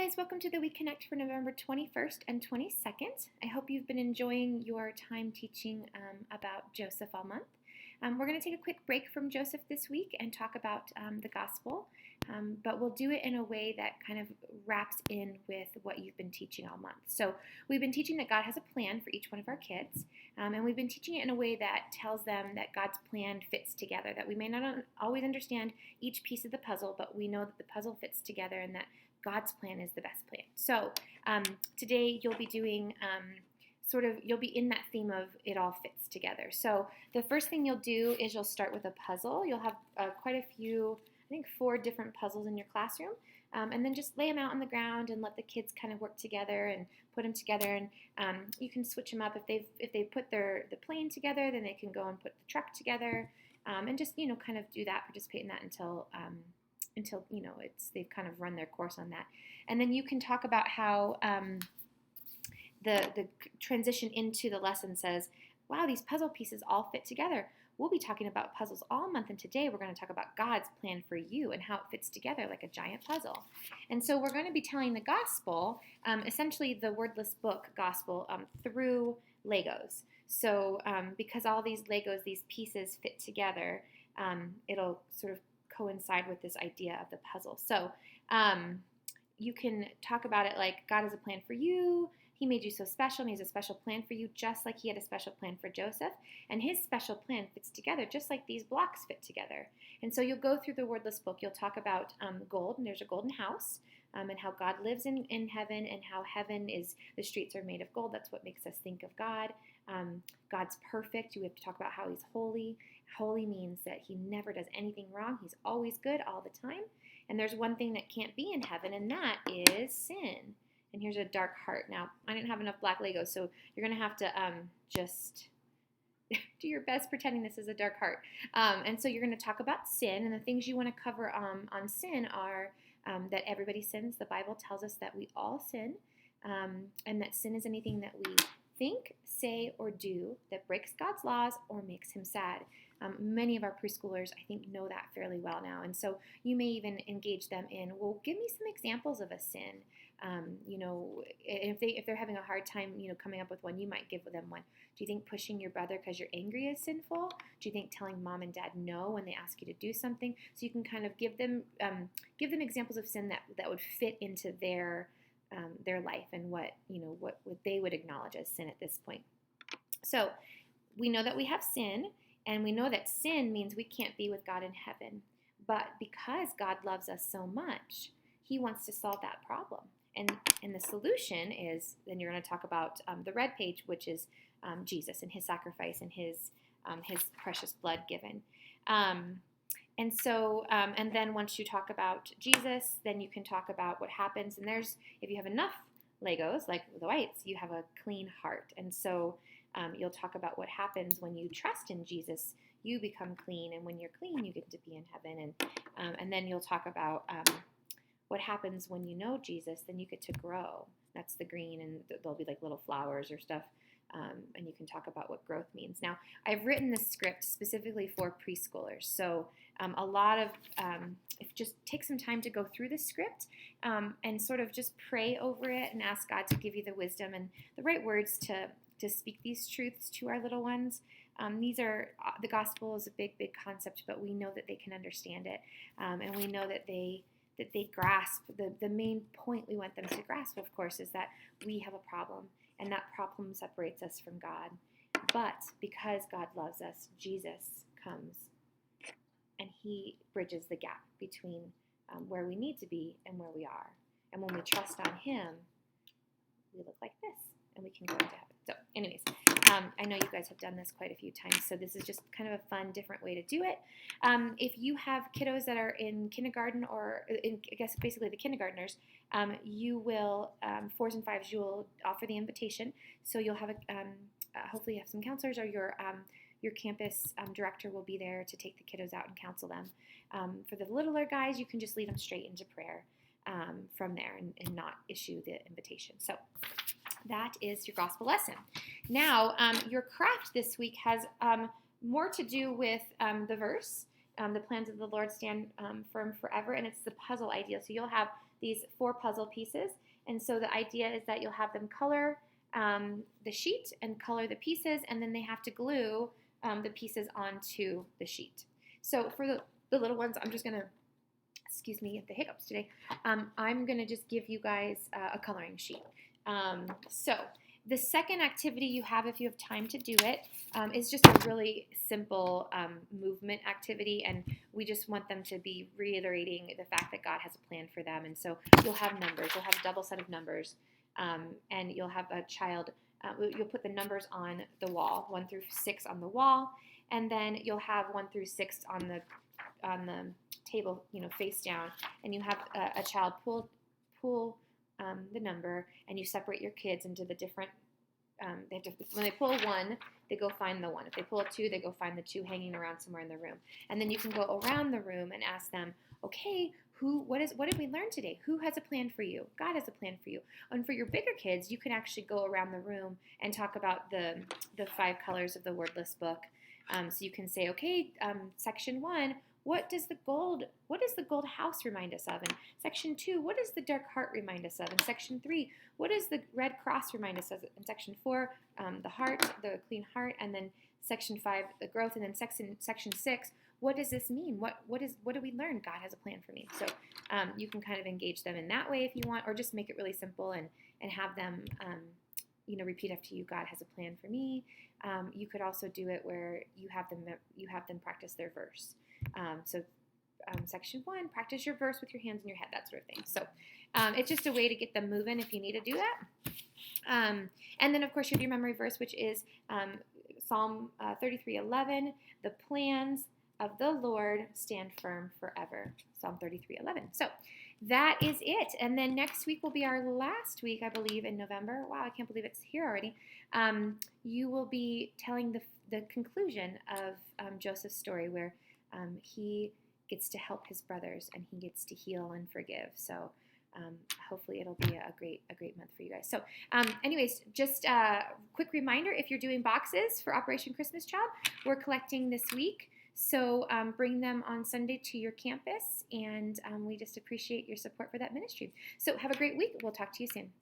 guys, welcome to the We Connect for November 21st and 22nd. I hope you've been enjoying your time teaching about Joseph all month. We're going to take a quick break from Joseph this week and talk about the gospel, but we'll do it in a way that kind of wraps in with what you've been teaching all month. So we've been teaching that God has a plan for each one of our kids, and we've been teaching it in a way that tells them that God's plan fits together, that we may not always understand each piece of the puzzle, but we know that the puzzle fits together and that God's plan is the best plan. So today you'll be doing you'll be in that theme of it all fits together. So the first thing you'll do is you'll start with a puzzle. You'll have quite a few, I think 4 different puzzles in your classroom, and then just lay them out on the ground and let the kids kind of work together and put them together. And you can switch them up if they put the plane together, then they can go and put the truck together, and just kind of do that, participate in that until they've kind of run their course on that. And then you can talk about how the transition into the lesson says, wow, these puzzle pieces all fit together. We'll be talking about puzzles all month, and today we're going to talk about God's plan for you and how it fits together like a giant puzzle. And so we're going to be telling the gospel, essentially the wordless book gospel, through Legos. So because all these Legos, these pieces fit together, it'll sort of coincide with this idea of the puzzle. So you can talk about it like God has a plan for you. He made you so special, and he has a special plan for you, just like he had a special plan for Joseph. And his special plan fits together, just like these blocks fit together. And so you'll go through the wordless book. You'll talk about gold, and there's a golden house, and how God lives in heaven, and how heaven is, the streets are made of gold. That's what makes us think of God. God's perfect. You have to talk about how he's holy. Holy means that he never does anything wrong. He's always good all the time. And there's one thing that can't be in heaven, and that is sin. And here's a dark heart. Now, I didn't have enough black Legos, so you're going to have to just do your best pretending this is a dark heart. And so you're going to talk about sin, and the things you want to cover on sin are that everybody sins. The Bible tells us that we all sin, and that sin is anything that we think, say, or do that breaks God's laws or makes him sad. Many of our preschoolers, I think, know that fairly well now. And so you may even engage them in, well, give me some examples of a sin. If they're having a hard time, coming up with one, you might give them one. Do you think pushing your brother because you're angry is sinful? Do you think telling mom and dad no when they ask you to do something? So you can kind of give them examples of sin that would fit into their life and what they would acknowledge as sin at this point. So we know that we have sin, and we know that sin means we can't be with God in heaven. But because God loves us so much, he wants to solve that problem. And the solution is, then you're going to talk about the red page, which is Jesus and his sacrifice and his precious blood given. And then once you talk about Jesus, then you can talk about what happens. And if you have enough Legos, like the whites, you have a clean heart. And so you'll talk about what happens when you trust in Jesus. You become clean, and when you're clean, you get to be in heaven. And then you'll talk about what happens when you know Jesus. Then you get to grow. That's the green, and there'll be like little flowers or stuff. And you can talk about what growth means. Now, I've written this script specifically for preschoolers. So a lot of, just take some time to go through the script and sort of just pray over it and ask God to give you the wisdom and the right words to speak these truths to our little ones. The gospel is a big, big concept, but we know that they can understand it. And we know that they grasp. The main point we want them to grasp, of course, is that we have a problem. And that problem separates us from God. But because God loves us, Jesus comes and he bridges the gap between where we need to be and where we are. And when we trust on him, we look like this and we can go into heaven. So anyways, I know you guys have done this quite a few times, so this is just kind of a fun, different way to do it. If you have kiddos that are in kindergarten or basically the kindergartners, you will, 4s and 5s, you will offer the invitation. So you'll have hopefully you have some counselors, or your campus director will be there to take the kiddos out and counsel them. For the littler guys, you can just lead them straight into prayer from there and not issue the invitation. So that is your gospel lesson. Now, your craft this week has more to do with the verse, the plans of the Lord stand firm forever, and it's the puzzle idea. So you'll have these 4 puzzle pieces. And so the idea is that you'll have them color the sheet and color the pieces, and then they have to glue the pieces onto the sheet. So for the little ones, I'm just going to, excuse me, get the hiccups today. I'm going to just give you guys a coloring sheet. So the second activity you have, if you have time to do it, is just a really simple movement activity, and we just want them to be reiterating the fact that God has a plan for them. And so you'll have numbers. You'll have a double set of numbers, and you'll have a child. You'll put the numbers on the wall, 1 through 6 on the wall, and then you'll have 1 through 6 on the table, face down, and you have a child pull the number, and you separate your kids into the different. When they pull 1, they go find the 1. If they pull a 2, they go find the 2 hanging around somewhere in the room. And then you can go around the room and ask them, okay, what did we learn today? Who has a plan for you? God has a plan for you. And for your bigger kids, you can actually go around the room and talk about the 5 colors of the wordless book. So you can say, okay, section 1, what does the gold house remind us of? And section 2, what does the dark heart remind us of? And section 3, what does the red cross remind us of? And section 4, the heart, the clean heart. And then section 5, the growth. And then section 6, what does this mean? What do we learn? God has a plan for me. So you can kind of engage them in that way if you want, or just make it really simple and have them repeat after you. God has a plan for me. You could also do it where you have them practice their verse. Section 1, practice your verse with your hands in your head, that sort of thing. So it's just a way to get them moving if you need to do that. And then, of course, you have your memory verse, which is Psalm 33:11. The plans of the Lord stand firm forever. Psalm 33:11. So that is it. And then next week will be our last week, I believe, in November. Wow, I can't believe it's here already. You will be telling the conclusion of Joseph's story, where he gets to help his brothers and he gets to heal and forgive. So hopefully it'll be a great month for you guys. So anyways, just a quick reminder, if you're doing boxes for Operation Christmas Child, we're collecting this week. So bring them on Sunday to your campus, and we just appreciate your support for that ministry. So have a great week. We'll talk to you soon.